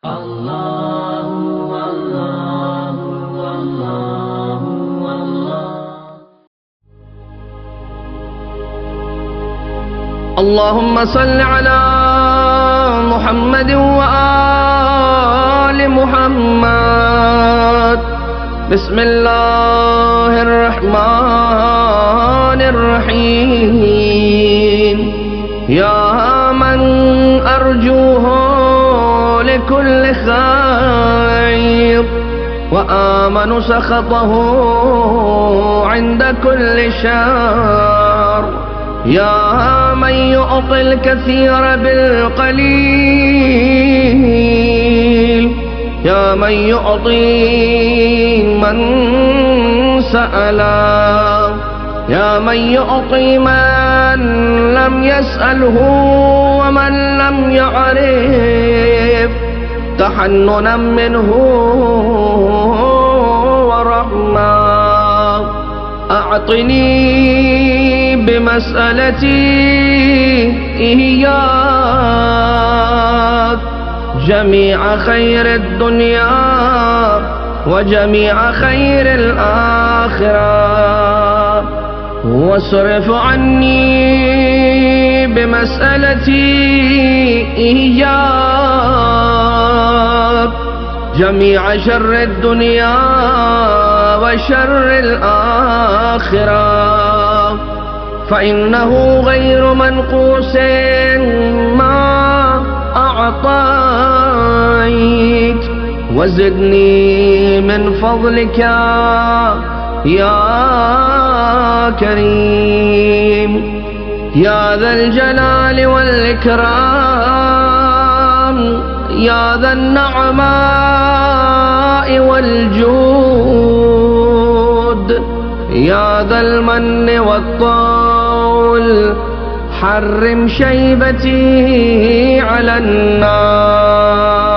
الله الله الله الله. اللهم صل على محمد وآل محمد. بسم الله الرحمن الرحيم. يا من أرجوه لكل خير وآمن سخطه عند كل شر. يا من يعطي الكثير بالقليل. يا من يعطي من سأله. يا من يعطي من لم يسأله ومن لم يعرف. تحننا منه ورحمة. أعطني بمسألتي إياك جميع خير الدنيا وجميع خير الآخرة. واصرف عني بمسألتي إياك جميع شر الدنيا وشر الآخرة. فإنه غير منقوص ما أعطيت. وزدني من فضلك يا كريم يا ذا الجلال والإكرام. يا ذا النعماء والجود. يا ذا المن والطول. حرم شيبتي على النار.